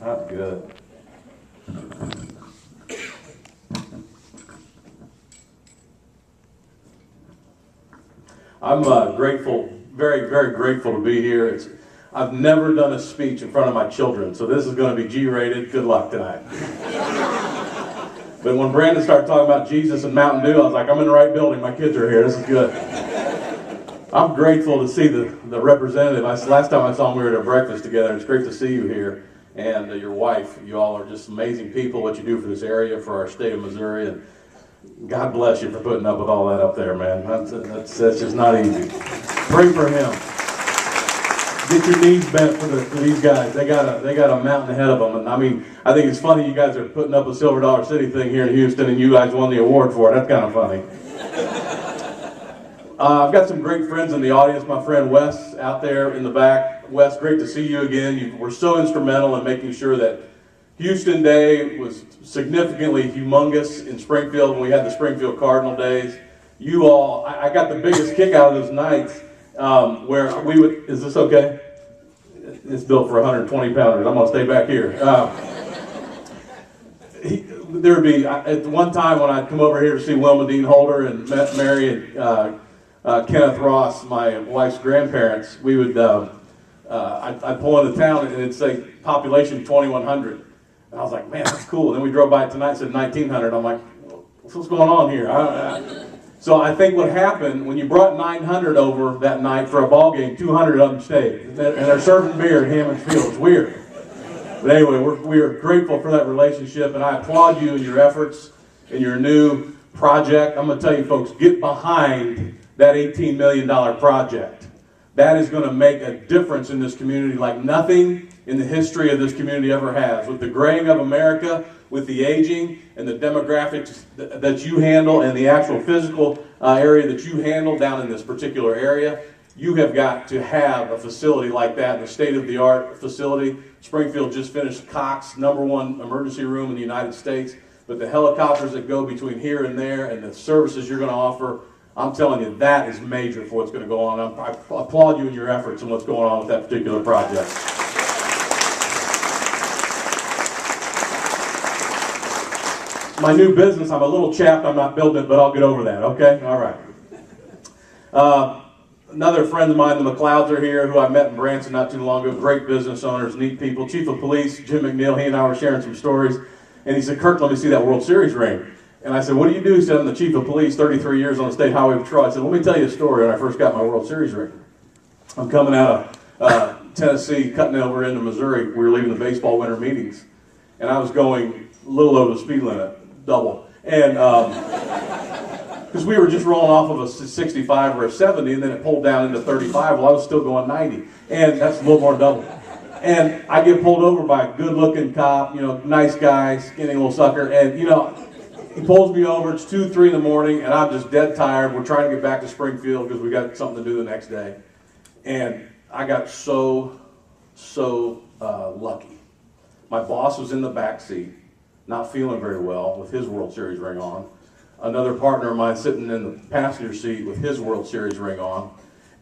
That's good. I'm grateful, very, very grateful to be here. I've never done a speech in front of my children, so this is going to be G-rated. Good luck tonight. But when Brandon started talking about Jesus and Mountain Dew, I was like, I'm in the right building. My kids are here. This is good. I'm grateful to see the representative. Last time I saw him, we were at a breakfast together. It's great to see you here. And your wife. You all are just amazing people, what you do for this area, for our state of Missouri. And God bless you for putting up with all that up there, man. That's just not easy. Pray for him. Get your knees bent for these guys. They got a mountain ahead of them. And I mean, I think it's funny you guys are putting up a Silver Dollar City thing here in Houston, and you guys won the award for it. That's kind of funny. I've got some great friends in the audience. My friend Wes out there in the back. Wes, great to see you again. You were so instrumental in making sure that Houston Day was significantly humongous in Springfield when we had the Springfield Cardinal Days. You all, I got the biggest kick out of those nights where we would, is this okay? It's built for 120 pounders. I'm going to stay back here. There'd be, at one time when I'd come over here to see Wilma Dean Holder and met Mary and Kenneth Ross, my wife's grandparents, we would, I'd pull into town and it'd say population 2,100. And I was like, man, that's cool. And then we drove by it tonight and said 1,900. I'm like, what's going on here? So I think what happened, when you brought 900 over that night for a ball game, 200 of them stayed. And they're serving beer at Hammond Field. It's weird. But anyway, we are grateful for that relationship, and I applaud you in your efforts in your new project. I'm going to tell you folks, get behind that $18 million project. That is going to make a difference in this community like nothing in the history of this community ever has. With the graying of America, with the aging and the demographics that you handle and the actual physical area that you handle down in this particular area, you have got to have a facility like that, a state-of-the-art facility. Springfield just finished Cox, #1 emergency room in the United States. But the helicopters that go between here and there and the services you're going to offer, I'm telling you, that is major for what's going to go on. I applaud you in your efforts and what's going on with that particular project. My new business, I'm a little chapped, I'm not building it, but I'll get over that, okay? All right. Another friend of mine, the McLeods, are here, who I met in Branson not too long ago. Great business owners, neat people. Chief of Police, Jim McNeil, he and I were sharing some stories. And he said, Kirk, let me see that World Series ring. And I said, what do you do? He said, I'm the Chief of Police, 33 years on the State Highway Patrol. I said, let me tell you a story when I first got my World Series ring. I'm coming out of Tennessee, cutting over into Missouri. We were leaving the baseball winter meetings. And I was going a little over the speed limit, double. And because we were just rolling off of a 65 or a 70, and then it pulled down into 35. Well, I was still going 90. And that's a little more double. And I get pulled over by a good-looking cop, nice guy, skinny little sucker. And, he pulls me over. It's 2, 3 in the morning, and I'm just dead tired. We're trying to get back to Springfield because we got something to do the next day. And I got so lucky. My boss was in the back seat, not feeling very well with his World Series ring on. Another partner of mine sitting in the passenger seat with his World Series ring on.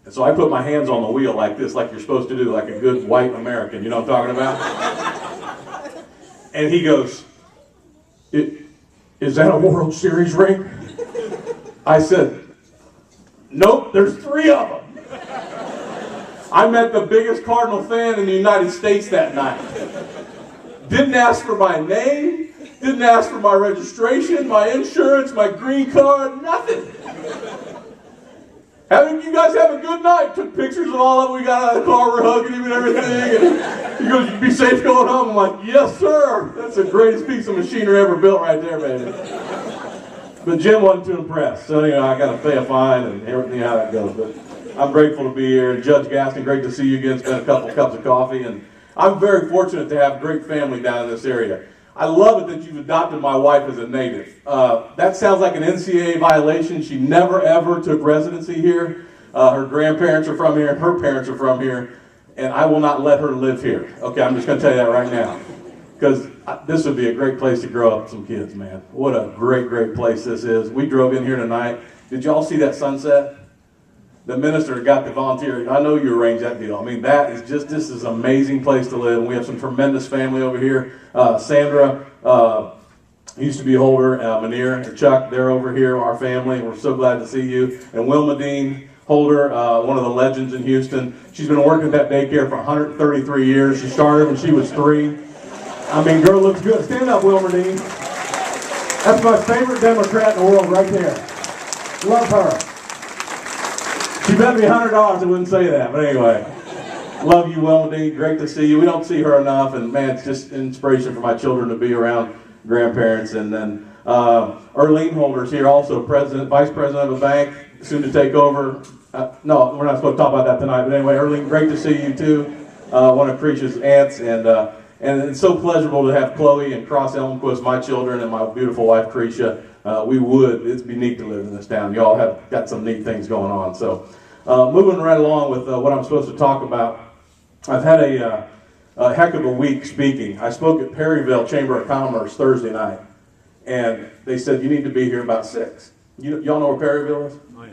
And so I put my hands on the wheel like this, like you're supposed to do, like a good white American. You know what I'm talking about? And he goes, is that a World Series ring? I said, nope, there's 3 of them. I met the biggest Cardinal fan in the United States that night. Didn't ask for my name, didn't ask for my registration, my insurance, my green card, nothing. You guys have a good night. Took pictures of all of them. We got out of the car, we're hugging him and everything. And he goes, you be safe going home. I'm like, yes, sir. That's the greatest piece of machinery ever built right there, baby. But Jim wasn't too impressed. So anyway, I got to pay a fine and everything, how that goes. But I'm grateful to be here. And Judge Gaston, great to see you again. Spent a couple cups of coffee. And I'm very fortunate to have a great family down in this area. I love it that you've adopted my wife as a native. That sounds like an NCAA violation. She never, ever took residency here. Her grandparents are from here, and her parents are from here, and I will not let her live here. Okay, I'm just going to tell you that right now. Because this would be a great place to grow up some kids, man. What a great, great place this is. We drove in here tonight. Did y'all see that sunset? the minister got the volunteer. I know you arranged that deal. I mean, this is an amazing place to live. And we have some tremendous family over here. Sandra used to be Holder, Manir, and Chuck, they're over here, our family. We're so glad to see you. And Wilma Dean Holder, one of the legends in Houston. She's been working at that daycare for 133 years. She started when she was 3. I mean, girl looks good. Stand up, Wilma Dean. That's my favorite Democrat in the world right there. Love her. She bet me $100 I wouldn't say that, but anyway. Love you, Wilma Dean. Great to see you. We don't see her enough, and man, it's just inspiration for my children to be around grandparents. And then Erlene Holder's here, also vice president of a bank, soon to take over. No, we're not supposed to talk about that tonight, but anyway, Erlene, great to see you too. One of Creech's aunts, and it's so pleasurable to have Chloe and Kirk Elmquist, my children, and my beautiful wife, Creecia. It'd be neat to live in this town. Y'all have got some neat things going on. So, moving right along with what I'm supposed to talk about, I've had a heck of a week speaking. I spoke at Perryville Chamber of Commerce Thursday night, and they said, you need to be here about 6. Y'all know where Perryville is? Oh, yeah.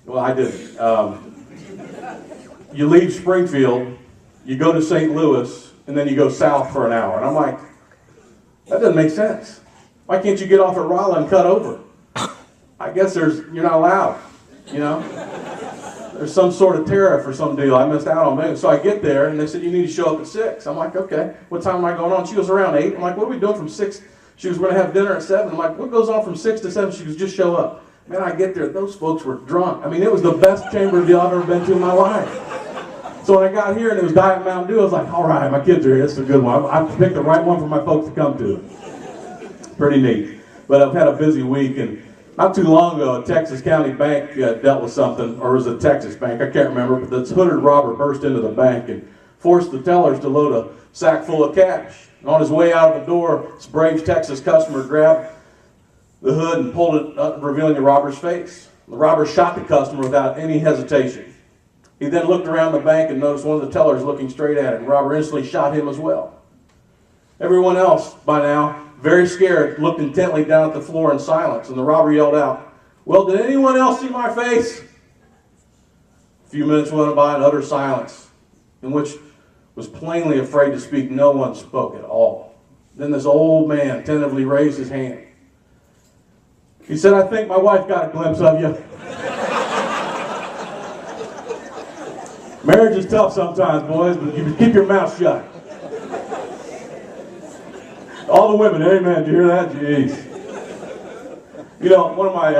Well, I didn't. You leave Springfield, you go to St. Louis, and then you go south for an hour. And I'm like, that doesn't make sense. Why can't you get off at Rolla and cut over? I guess you're not allowed, you know? There's some sort of tariff or some deal. I missed out on maybe. So I get there, and they said, you need to show up at 6. I'm like, okay. What time am I going on? She goes, around 8. I'm like, what are we doing from 6? She was going to have dinner at 7. I'm like, what goes on from 6 to 7? She goes, just show up. Man, I get there. Those folks were drunk. I mean, it was the best chamber deal I've ever been to in my life. So when I got here and it was Diet Mountain Dew, I was like, all right, my kids are here. This is a good one. I picked the right one for my folks to come to. Pretty neat. But I've had a busy week, and not too long ago, a Texas County bank dealt with something, or it was a Texas bank, I can't remember, but this hooded robber burst into the bank and forced the tellers to load a sack full of cash. And on his way out of the door, this brave Texas customer grabbed the hood and pulled it up, revealing the robber's face. The robber shot the customer without any hesitation. He then looked around the bank and noticed one of the tellers looking straight at him. The robber instantly shot him as well. Everyone else, by now, very scared, looked intently down at the floor in silence, and the robber yelled out, well, did anyone else see my face? A few minutes went by in utter silence, in which was plainly afraid to speak. No one spoke at all. Then this old man tentatively raised his hand. He said, I think my wife got a glimpse of you. Marriage is tough sometimes, boys, but you keep your mouth shut. All the women, amen. Did you hear that? Jeez. You know, one of my